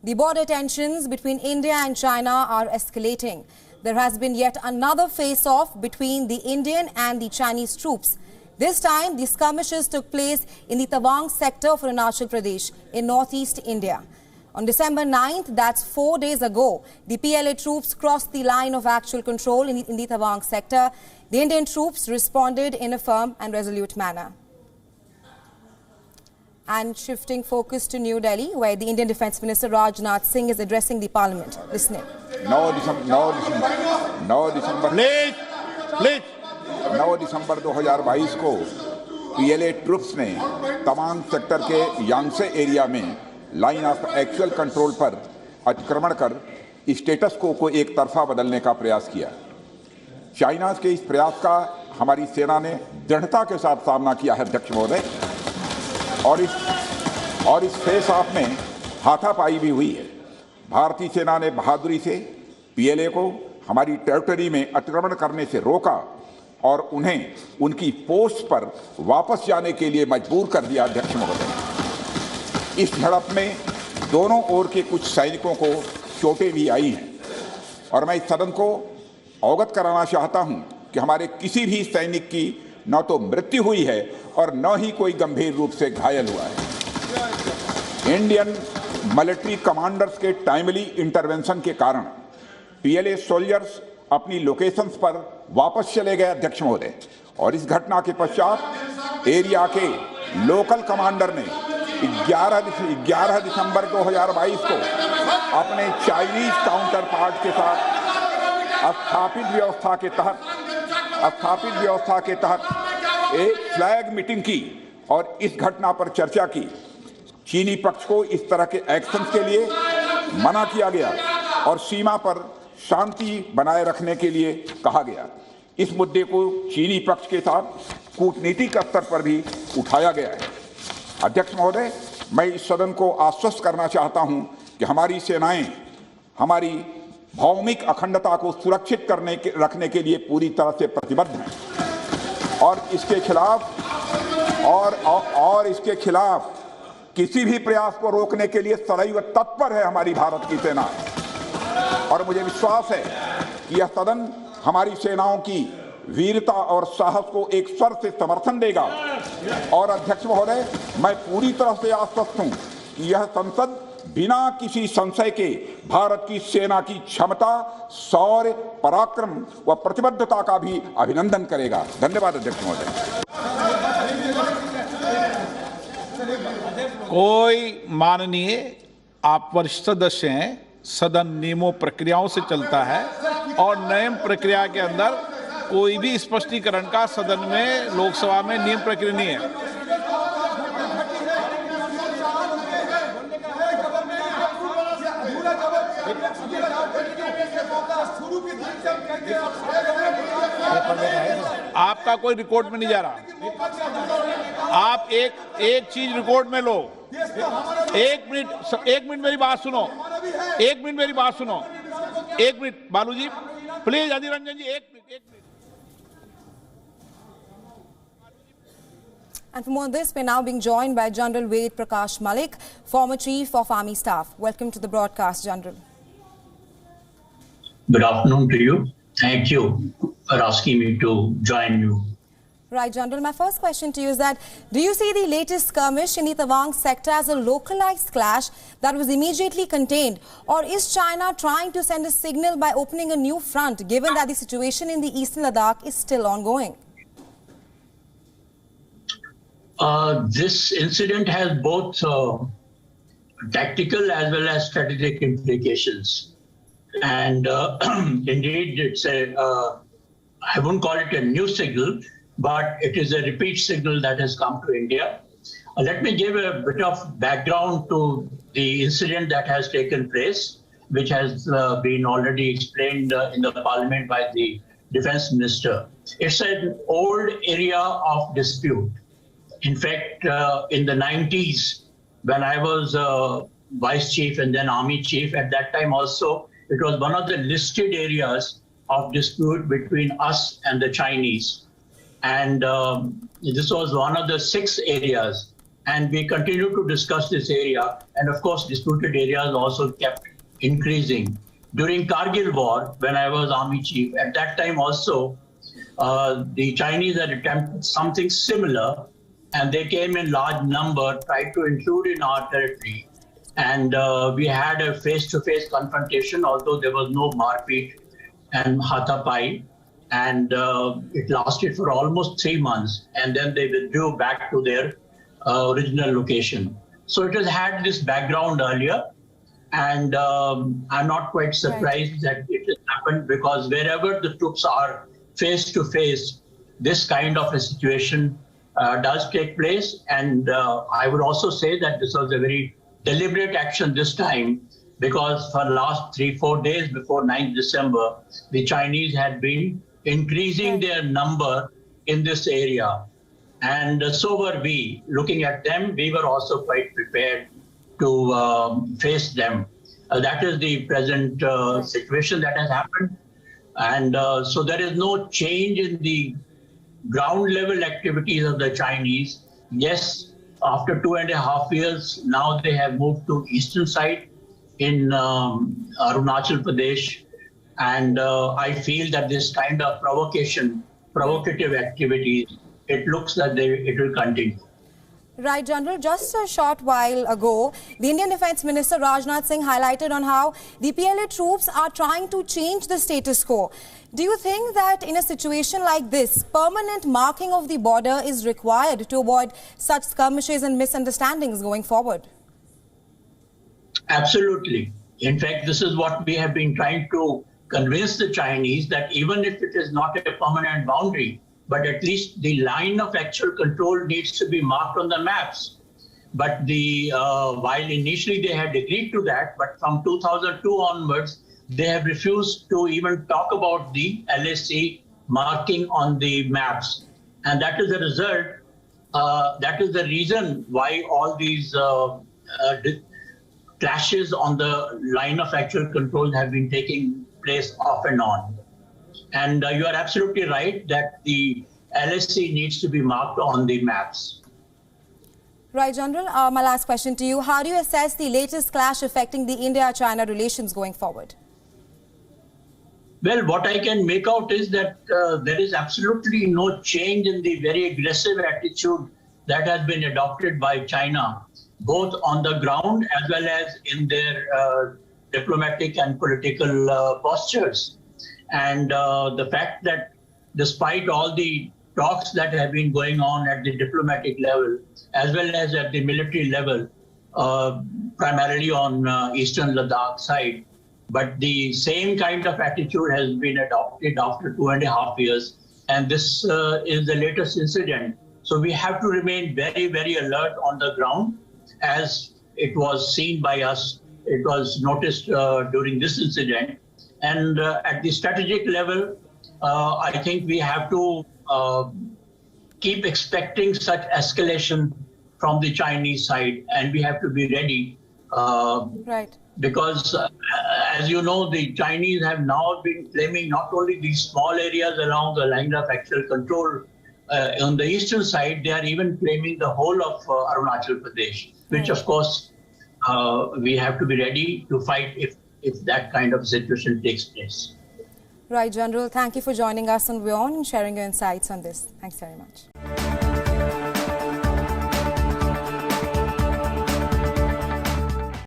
The border tensions between India and China are escalating. There has been yet another face-off between the Indian and the Chinese troops. This time, the skirmishes took place in the Tawang sector of Arunachal Pradesh in northeast India. On December 9th, that's 4 days ago, the PLA troops crossed the line of actual control in the Tawang sector. The Indian troops responded in a firm and resolute manner. And shifting focus to New Delhi, where the Indian Defence Minister Rajnath Singh is addressing the Parliament. Listening. 9 दिसंबर 2022 को PLA troops ने Tawang sector के यांगसे area में line of actual control पर अतिक्रमण कर status को एक तरफा बदलने का प्रयास किया। चाइना के इस प्रयास का हमारी सेना ने दृढ़ता के साथ सामना किया है अध्यक्ष महोदय, और इस फेस ऑफ में हाथापाई भी हुई है। भारतीय सेना ने बहादुरी से PLA को हमारी टेरिटरी में अतिक्रमण करने से रोका और उन्हें उनकी पोस्ट पर वापस जाने के लिए मजबूर कर दिया अध्यक्ष महोदय। इस झड़प में दोनों ओर के कुछ सैनिकों को चोटें भी आई हैं और मैं इस सदन को अवगत कराना चाहता हूं कि हमारे किसी भी सैनिक की न तो मृत्यु हुई है और न ही कोई गंभीर रूप से घायल हुआ है। इंडियन मिलिट्री कमांडर्स के टाइमली इंटरवेंशन के कारण PLA सोल्जर्स अपनी लोकेशंस पर वापस चले गए अध्यक्ष महोदय, और इस घटना के पश्चात एरिया के लोकल कमांडर ने 11 दिसंबर 2022 को अपने चाइनीज काउंटर पार्ट के साथ स्थापित व्यवस्था के तहत एक फ्लैग मीटिंग की और इस घटना पर चर्चा की। चीनी पक्ष को इस तरह के एक्शंस के लिए मना किया गया और सीमा पर शांति बनाए रखने के लिए कहा गया। इस मुद्दे को चीनी पक्ष के साथ कूटनीतिक स्तर पर भी उठाया गया है। अध्यक्ष महोदय, मैं इस सदन को आश्वस्त करना चाहता हूं कि हमारी सेनाएं हमारी भौमिक अखंडता को सुरक्षित रखने के लिए पूरी तरह से प्रतिबद्ध हैं और इसके खिलाफ किसी भी प्रयास को रोकने के लिए सदैव तत्पर है हमारी भारत की सेना। और मुझे विश्वास है कि यह सदन हमारी सेनाओं की वीरता और साहस को एक स्वर से समर्थन देगा। और अध्यक्ष महोदय, मैं पूरी तरह से आश्वस्त हूं कि यह संसद बिना किसी संशय के भारत की सेना की क्षमता, शौर्य, पराक्रम व प्रतिबद्धता का भी अभिनंदन करेगा। धन्यवाद अध्यक्ष महोदय। कोई माननीय, आप वरिष्ठ सदस्य हैं, सदन नियमों प्रक्रियाओं से चलता है और नियम प्रक्रिया के अंदर कोई भी स्पष्टीकरण का सदन में, लोकसभा में नियम प्रक्रिया नहीं है। आपका कोई रिकॉर्ड में नहीं जा रहा। आप एक चीज रिकॉर्ड में लो। एक मिनट मेरी बात सुनो। एक मिनट बालू जी, प्लीज। अधीर रंजन जी, एक minute. And for more on this, we're now being joined by General Ved Prakash Malik, former Chief of Army Staff. Welcome to the broadcast, General. Good afternoon to you. Thank you for asking me to join you. Right, General. My first question to you is that, do you see the latest skirmish in the Tawang sector as a localized clash that was immediately contained? Or is China trying to send a signal by opening a new front, given that the situation in the eastern Ladakh is still ongoing? This incident has both tactical as well as strategic implications. And indeed, it's I won't call it a new signal, but it is a repeat signal that has come to India. Let me give a bit of background to the incident that has taken place, which has been already explained in the parliament by the Defence Minister. It's an old area of dispute. In fact, in the 90s, when I was Vice Chief and then Army Chief, at that time also, it was one of the listed areas of dispute between us and the Chinese. And this was one of the 6 areas. And we continue to discuss this area. And of course, disputed areas also kept increasing. During Kargil war, when I was army chief, at that time also, the Chinese had attempted something similar, and they came in large number, tried to intrude in our territory. And we had a face-to-face confrontation, although there was no marpeet and hatapai. And it lasted for almost 3 months. And then they withdrew back to their original location. So it has had this background earlier. And I'm not quite surprised that it has happened, because wherever the troops are face-to-face, this kind of a situation does take place. And I would also say that this was a very deliberate action this time, because for the last 3-4 days before 9th December, the Chinese had been increasing their number in this area. And so were we. Looking at them, we were also quite prepared to face them. That is the present situation that has happened. And so there is no change in the ground level activities of the Chinese. Yes, after 2.5 years, now they have moved to eastern side in Arunachal Pradesh. And I feel that this kind of provocative activities, it looks that it will continue. Right, General. Just a short while ago, the Indian Defence Minister Rajnath Singh highlighted on how the PLA troops are trying to change the status quo. Do you think that in a situation like this, permanent marking of the border is required to avoid such skirmishes and misunderstandings going forward? Absolutely. In fact, this is what we have been trying to convince the Chinese, that even if it is not a permanent boundary, but at least the line of actual control needs to be marked on the maps. But while initially they had agreed to that, but from 2002 onwards, they have refused to even talk about the LAC marking on the maps. And that is the result, that is the reason why all these clashes on the line of actual control have been taking place off and on. And you are absolutely right that the LSC needs to be marked on the maps. Right, General. My last question to you. How do you assess the latest clash affecting the India-China relations going forward? Well, what I can make out is that there is absolutely no change in the very aggressive attitude that has been adopted by China, both on the ground as well as in their diplomatic and political postures. And the fact that despite all the talks that have been going on at the diplomatic level, as well as at the military level, primarily on Eastern Ladakh side, but the same kind of attitude has been adopted after 2.5 years. And this is the latest incident. So we have to remain very, very alert on the ground. As it was seen by us, it was noticed during this incident. And at the strategic level, I think we have to keep expecting such escalation from the Chinese side, and we have to be ready. Right. Because, as you know, the Chinese have now been claiming not only these small areas along the line of actual control on the eastern side, they are even claiming the whole of Arunachal Pradesh, which, of course, we have to be ready to fight if that kind of situation takes place. Right, General. Thank you for joining us on WION and sharing your insights on this. Thanks very much.